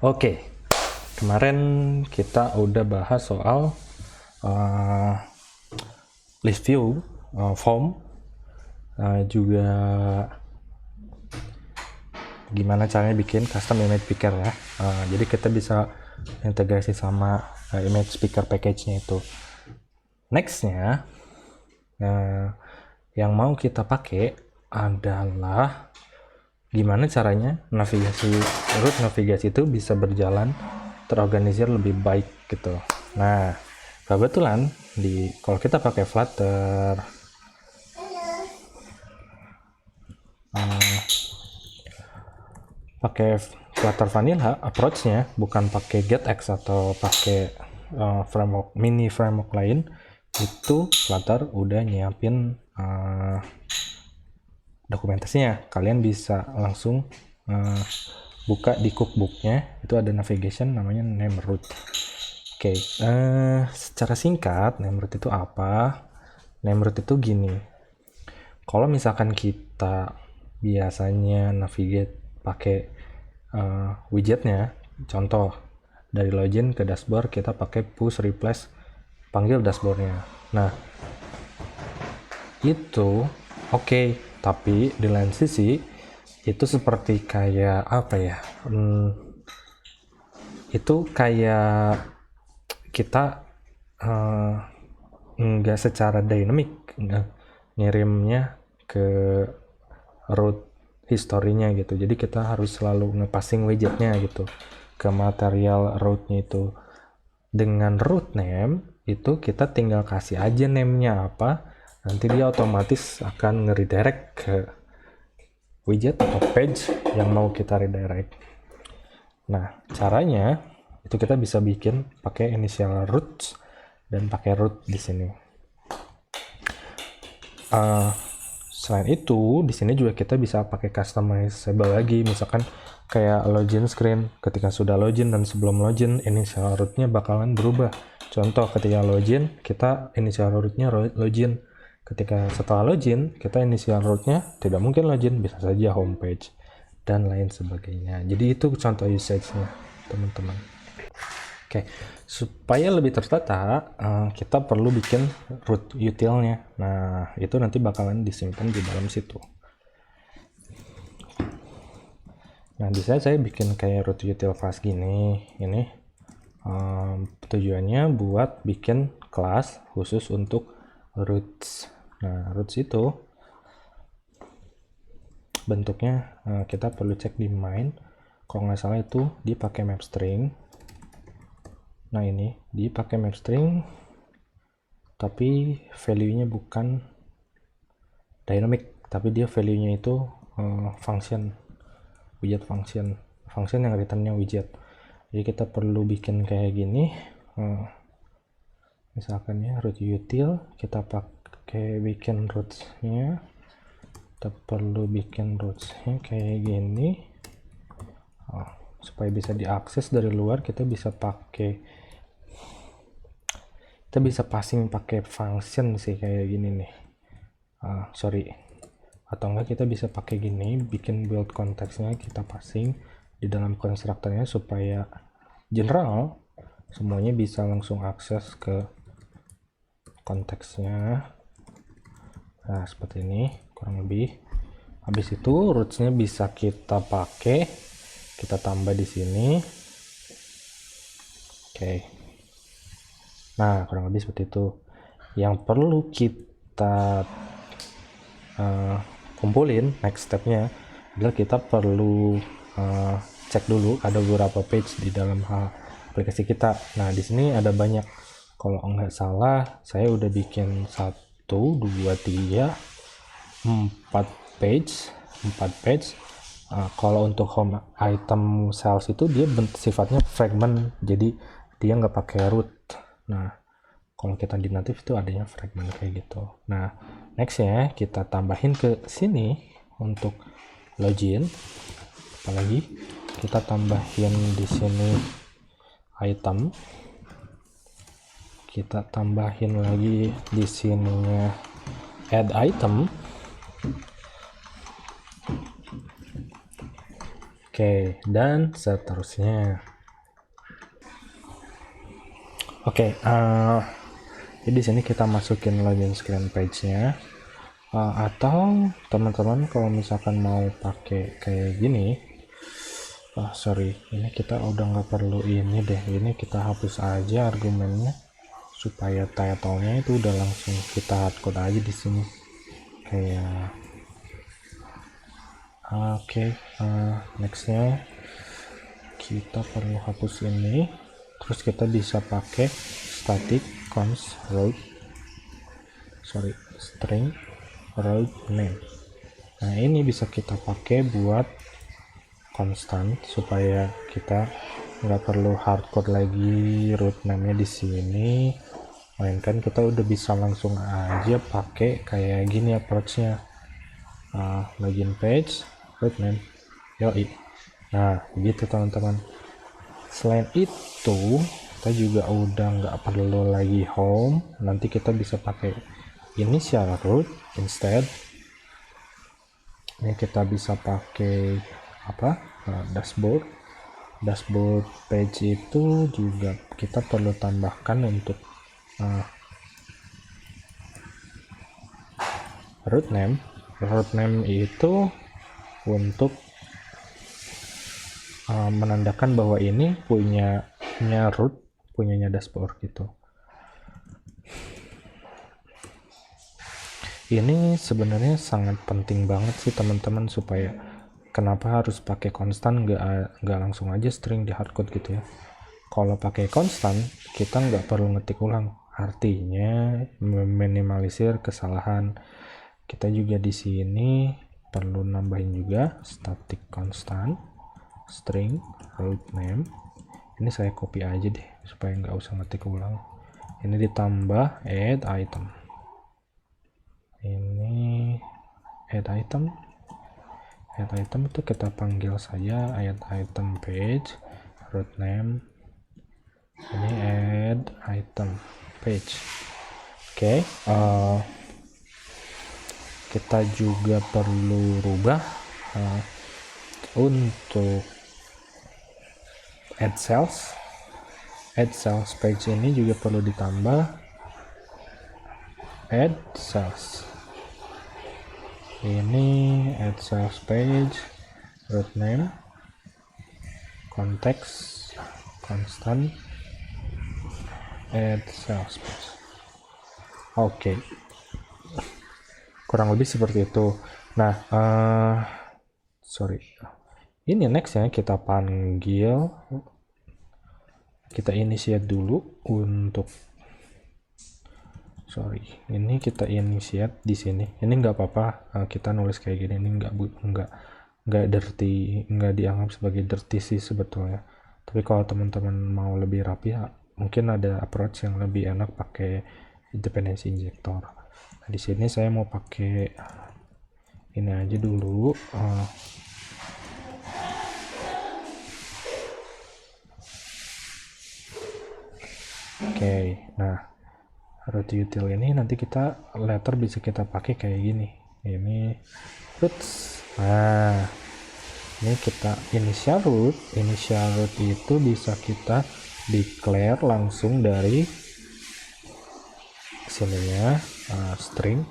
Oke, kemarin kita udah bahas soal list view, form, juga gimana caranya bikin custom image picker ya. Jadi kita bisa integrasi sama image picker package-nya itu. Nextnya, yang mau kita pakai adalah gimana caranya root navigasi itu bisa berjalan terorganisir lebih baik gitu. Nah, kebetulan kalau kita pakai Flutter, pakai Flutter Vanilla approach-nya bukan pakai GetX atau pakai mini framework lain, itu Flutter udah nyiapin dokumentasinya. Kalian bisa langsung buka di cookbooknya, itu ada navigation namanya name root. Oke, secara singkat name root itu apa? Name root itu gini, kalau misalkan kita biasanya navigate pakai widgetnya, contoh dari login ke dashboard kita pakai push replace panggil dashboardnya. Nah, itu oke, tapi di lain sisi itu seperti kayak apa ya, itu kayak kita nggak secara dynamic ngirimnya ke root historinya gitu. Jadi kita harus selalu ngepassing widgetnya gitu ke material rootnya itu. Dengan root name itu kita tinggal kasih aja name-nya apa, nanti dia otomatis akan nge-redirect ke widget atau page yang mau kita redirect. Nah, caranya itu kita bisa bikin pakai initial roots dan pakai root di sini. Selain itu, di sini juga kita bisa pakai customizable lagi, misalkan kayak login screen. Ketika sudah login dan sebelum login, initial root-nya bakalan berubah. Contoh, ketika login, kita initial root-nya login. Ketika setelah login, kita initial root-nya tidak mungkin login, bisa saja homepage dan lain sebagainya. Jadi itu contoh usage-nya, teman-teman. Oke, supaya lebih tertata, kita perlu bikin root util-nya. Nah, itu nanti bakalan disimpan di dalam situ. Nah, di sini saya bikin kayak root util class gini. Ini tujuannya buat bikin kelas khusus untuk roots. Nah, roots itu bentuknya kita perlu cek di main. Kalau nggak salah itu dipakai map string. Nah, ini dipakai map string, tapi value-nya bukan dynamic, tapi dia value-nya itu function, widget function yang return-nya widget. Jadi kita perlu bikin kayak gini, misalkan ya root util, kita pakai bikin roots-nya, kita perlu bikin roots-nya kayak gini, supaya bisa diakses dari luar. Kita bisa passing pakai function sih kayak gini nih, atau enggak kita bisa pakai gini, bikin build konteksnya kita passing di dalam konstruktornya supaya general semuanya bisa langsung akses ke konteksnya. Nah, seperti ini kurang lebih. Habis itu roots-nya bisa kita pakai, kita tambah di sini. Oke. Nah, kurang lebih seperti itu. Yang perlu kita kumpulin, next stepnya adalah kita perlu cek dulu ada beberapa page di dalam aplikasi kita. Nah, di sini ada banyak. Kalau nggak salah, saya udah bikin 1, 2, 3, 4 page. Kalau untuk home item cells itu dia sifatnya fragment, jadi dia nggak pakai root. Nah, kalau kita di native itu adanya fragment kayak gitu. Nah, nextnya kita tambahin ke sini untuk login. Apalagi kita tambahin di sini item. Kita tambahin lagi di sininya add item. Oke, dan seterusnya. Oke, jadi di sini kita masukin login screen page-nya. Atau teman-teman kalau misalkan mau pakai kayak gini, sorry, ini kita udah nggak perlu ini deh. Ini kita hapus aja argumennya supaya title-nya itu udah langsung kita hardcode aja di sini. Kayak oke, nextnya kita perlu hapus ini, terus kita bisa pakai static const string route name. Nah, ini bisa kita pakai buat konstan supaya kita nggak perlu hardcode lagi route name-nya di sini, melainkan kita udah bisa langsung aja pakai kayak gini approach-nya. Login page route name, yoi. Nah, begitu teman-teman. Selain itu, kita juga udah nggak perlu lagi home. Nanti kita bisa pakai initial root instead. Ini kita bisa pakai apa? Dashboard page itu juga kita perlu tambahkan untuk root name. Root name itu untuk menandakan bahwa ini punyanya root, punyanya dashboard gitu. Ini sebenarnya sangat penting banget sih teman-teman, supaya kenapa harus pakai konstan, nggak langsung aja string di hardcode gitu ya. Kalau pakai konstan kita nggak perlu ngetik ulang, artinya meminimalisir kesalahan. Kita juga di sini perlu nambahin juga static constant string route name. Ini saya copy aja deh supaya nggak usah ngetik ulang. Ini ditambah add item. Ini add item itu kita panggil saja add item page route name. Ini add item page. Oke, kita juga perlu rubah untuk add cells page ini juga perlu ditambah add cells. Ini add cells page route name context constant add cells page. Oke. Kurang lebih seperti itu. Nah, sorry. Ini next ya, kita panggil, kita initiate dulu untuk, sorry, ini kita initiate di sini. Ini nggak apa-apa, kita nulis kayak gini. Ini nggak dirty, nggak dianggap sebagai dirty sih sebetulnya. Tapi kalau teman-teman mau lebih rapi, mungkin ada approach yang lebih enak pakai dependency injector. Nah, di sini saya mau pakai ini aja dulu. Oke, nah root util ini nanti kita letter bisa kita pakai kayak gini. Ini roots. Nah, ini kita initial root itu bisa kita declare langsung dari sininya, string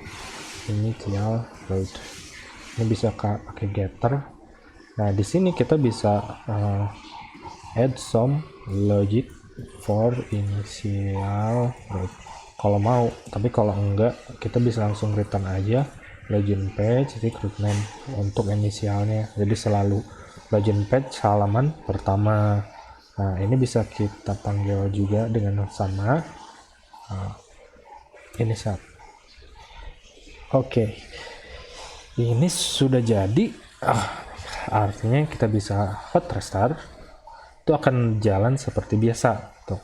initial root. Ini bisa pakai getter. Nah, di sini kita bisa add some logic for initial root kalau mau, tapi kalau enggak kita bisa langsung return aja login page root name untuk inisialnya. Jadi selalu login page halaman pertama. Nah, ini bisa kita panggil juga dengan sama initial. Oke, ini sudah jadi. Artinya kita bisa hot restart, itu akan jalan seperti biasa tuh.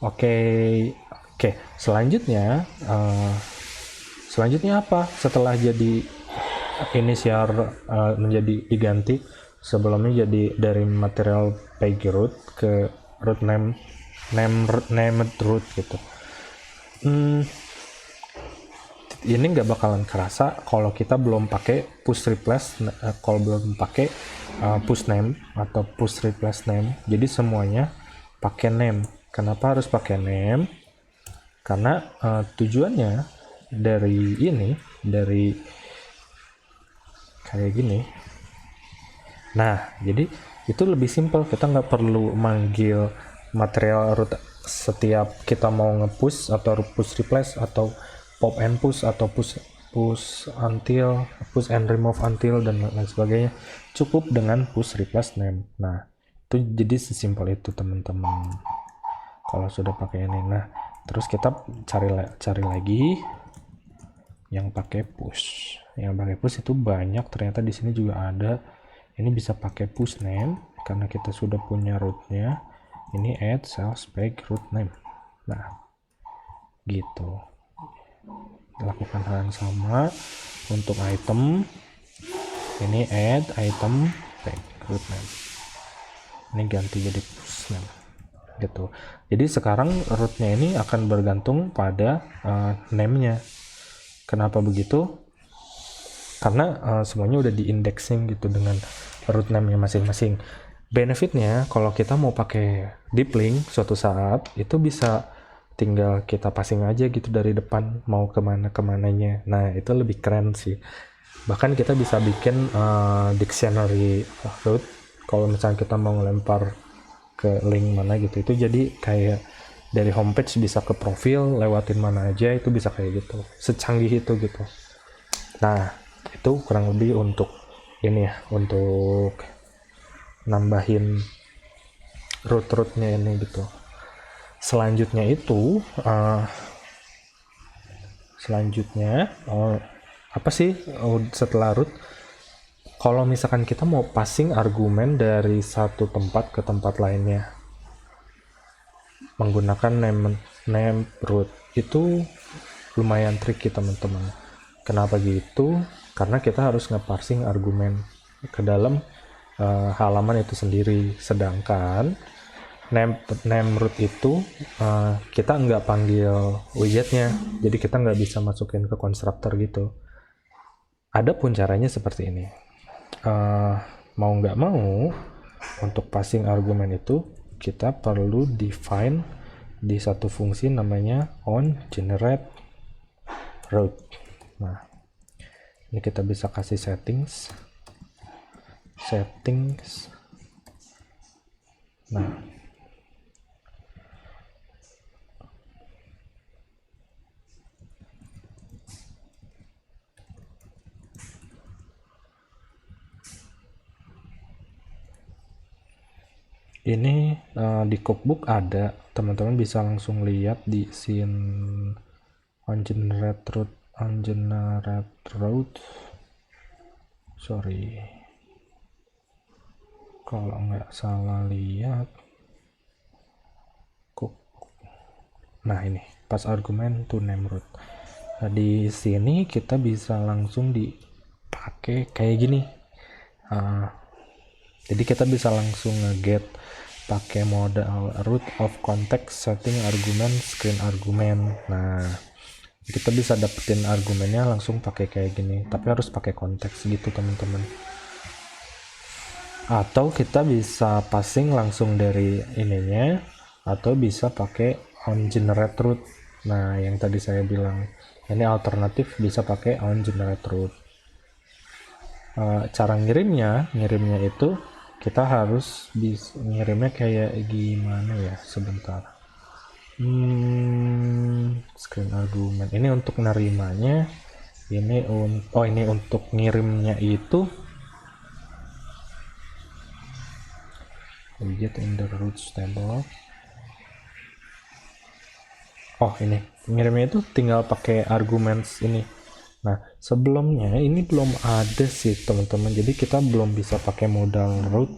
Oke, selanjutnya apa setelah jadi initial menjadi diganti, sebelumnya jadi dari material page root ke root named root gitu. ini nggak bakalan kerasa kalau kita belum pakai push replace, kalau belum pakai push name atau push replace name. Jadi semuanya pakai name. Kenapa harus pakai name? Karena tujuannya dari ini, dari kayak gini. Nah, jadi itu lebih simpel. Kita nggak perlu manggil material root setiap kita mau nge-push atau push replace atau pop and push atau push until, push and remove until dan lain sebagainya. Cukup dengan push replace name. Nah, itu jadi sesimpel itu teman-teman. Kalau sudah pakai ini, nah terus kita cari lagi yang pakai push. Yang pakai push itu banyak, ternyata di sini juga ada. Ini bisa pakai push name karena kita sudah punya rootnya. Ini add cell spec root name. Nah, gitu. Lakukan hal yang sama untuk item. Ini add item spec root name. Ini ganti jadi push name. Gitu. Jadi sekarang rootnya ini akan bergantung pada name-nya. Kenapa begitu? Karena semuanya udah di indexing gitu dengan root name-nya masing-masing. Benefitnya kalau kita mau pakai deep link suatu saat itu bisa tinggal kita passing aja gitu dari depan mau kemananya. Nah itu lebih keren sih. Bahkan kita bisa bikin dictionary root kalau misalnya kita mau ngelempar ke link mana gitu. Itu jadi kayak dari homepage bisa ke profil, lewatin mana aja itu bisa kayak gitu. Secanggih itu gitu. Nah itu kurang lebih untuk ini ya, untuk nambahin root-rootnya ini gitu. Selanjutnya itu apa sih setelah root? Kalau misalkan kita mau passing argumen dari satu tempat ke tempat lainnya menggunakan name root, itu lumayan tricky teman-teman. Kenapa gitu? Karena kita harus nge-parsing argumen ke dalam halaman itu sendiri, sedangkan name root itu kita nggak panggil widgetnya, jadi kita nggak bisa masukin ke konstruktor gitu. Adapun caranya seperti ini, mau nggak mau untuk passing argumen itu kita perlu define di satu fungsi namanya on generate root. Nah ini kita bisa kasih settings. Nah ini di cookbook ada, teman-teman bisa langsung lihat di scene on generate root. Sorry kalau nggak salah lihat cookbook. Nah ini pas argumen to name root. Nah, di sini kita bisa langsung dipakai kayak gini. Jadi kita bisa langsung nge-get pakai modal root of context setting argument screen argument. Nah kita bisa dapetin argumennya langsung pakai kayak gini, tapi harus pakai konteks gitu teman-teman. Atau kita bisa passing langsung dari ininya, atau bisa pakai on generate root. Nah yang tadi saya bilang ini alternatif, bisa pakai on generate root. Cara ngirimnya itu kita harus ngirimnya kayak gimana ya, sebentar. Screen argument ini untuk nerimanya, ini ini untuk ngirimnya itu widget in the roots table. Ini ngirimnya itu tinggal pakai arguments ini. Nah sebelumnya ini belum ada sih teman-teman, jadi kita belum bisa pakai modal root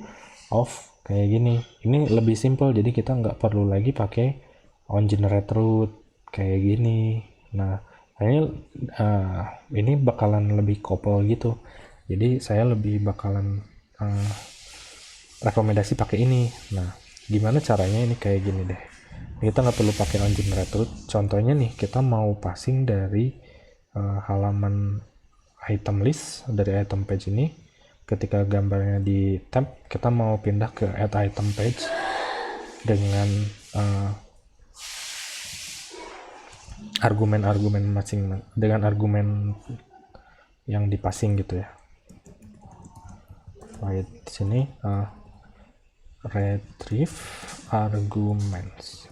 of kayak gini. Ini lebih simple, jadi kita nggak perlu lagi pakai on generate root kayak gini. Nah ini bakalan lebih couple gitu, jadi saya lebih bakalan rekomendasi pakai ini. Nah gimana caranya? Ini kayak gini deh, kita nggak perlu pakai on generate root. Contohnya nih, kita mau passing dari halaman item list dari item page ini. Ketika gambarnya di tab, kita mau pindah ke add item page dengan argumen-argumen dengan argumen yang dipasing gitu ya. Di sini retrieve arguments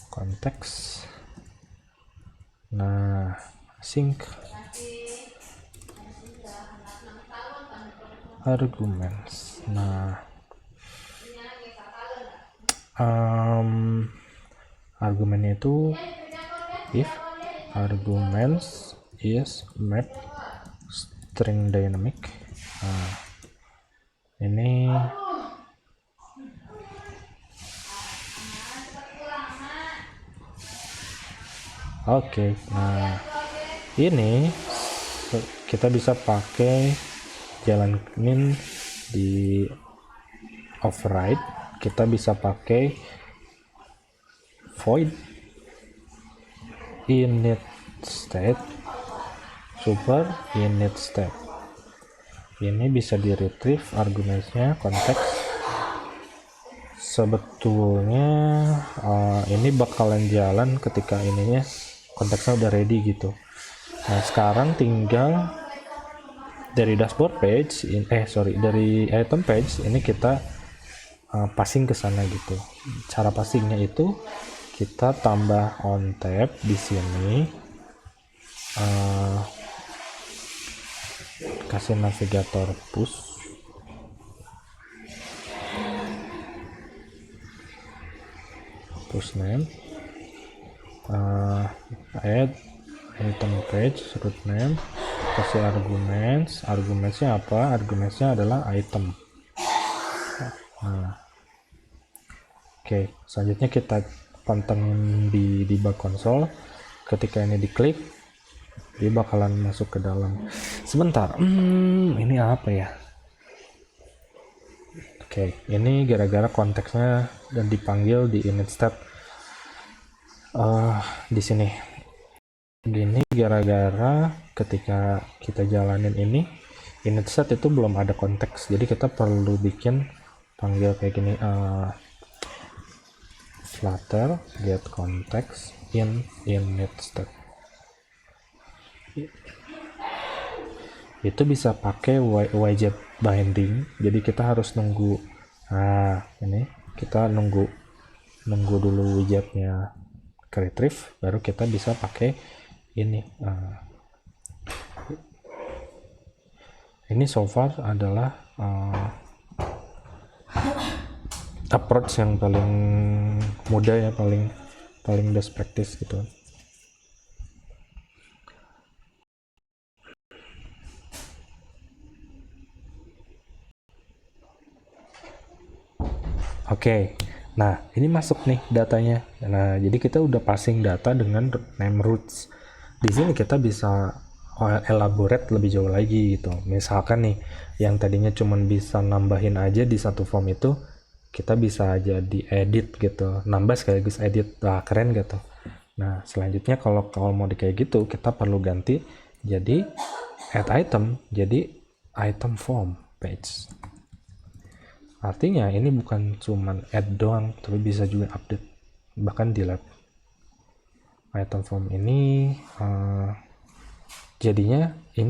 konteks. Nah, sync arguments. Nah, argumennya itu if arguments is map string dynamic. Nah, ini oke. Nah, ini kita bisa pakai jalanin di override. Kita bisa pakai void init state super init state. Ini bisa di retrieve argumennya konteks. Sebetulnya ini bakalan jalan ketika ininya konteksnya udah ready gitu. Nah, sekarang tinggal dari dashboard page dari item page ini kita passing ke sana gitu. Cara passingnya itu kita tambah on tab di sini, kasih navigator push, name, add item page root name, kasih argumentsnya apa? Argumentsnya adalah item. Nah, oke, selanjutnya kita pantengin di debug console. Ketika ini diklik, dia bakalan masuk ke dalam. Sebentar, ini apa ya? Oke, ini gara-gara konteksnya dan dipanggil di init step di sini. Gini gara-gara ketika kita jalanin ini init set itu belum ada konteks, jadi kita perlu bikin panggil kayak gini, flutter get context in init step. Itu bisa pakai widget binding, jadi kita harus nunggu. Nah, ini kita nunggu dulu widgetnya ke retrieve, baru kita bisa pakai ini. Ini so far adalah approach yang paling mudah ya, paling best practice gitu. Oke, nah ini masuk nih datanya. Nah, jadi kita udah passing data dengan name roots. Di sini kita bisa elaborate lebih jauh lagi gitu. Misalkan nih, yang tadinya cuman bisa nambahin aja di satu form itu, kita bisa aja diedit gitu, nambah sekaligus edit. Wah, keren gitu. Nah, selanjutnya kalau mau kayak gitu, kita perlu ganti jadi add item, jadi item form page. Artinya ini bukan cuman add doang, tapi bisa juga update, bahkan delete. Item form ini jadinya ini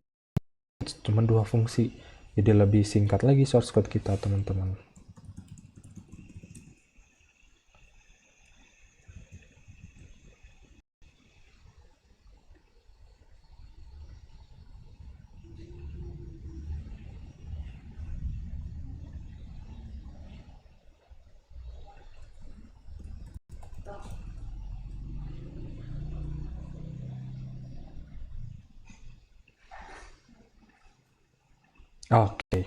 cuma 2 fungsi, jadi lebih singkat lagi source code kita, teman-teman. Oke,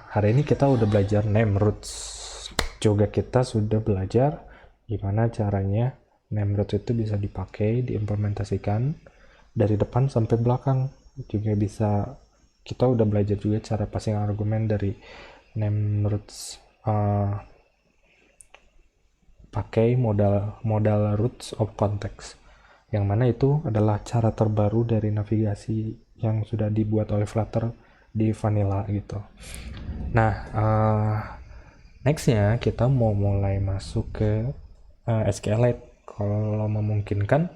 hari ini kita udah belajar name roots. Juga kita sudah belajar gimana caranya name roots itu bisa dipakai, diimplementasikan dari depan sampai belakang. Juga bisa, kita udah belajar juga cara passing argumen dari name roots, pakai modal roots of context. yang mana itu adalah cara terbaru dari navigasi yang sudah dibuat oleh Flutter di vanilla gitu. Nah, nextnya kita mau mulai masuk ke SQLite. Kalau memungkinkan,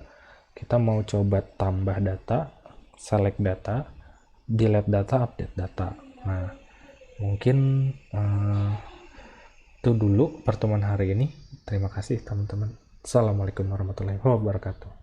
kita mau coba tambah data, select data, delete data, update data. Nah, mungkin itu dulu pertemuan hari ini. Terima kasih teman-teman. Assalamualaikum warahmatullahi wabarakatuh.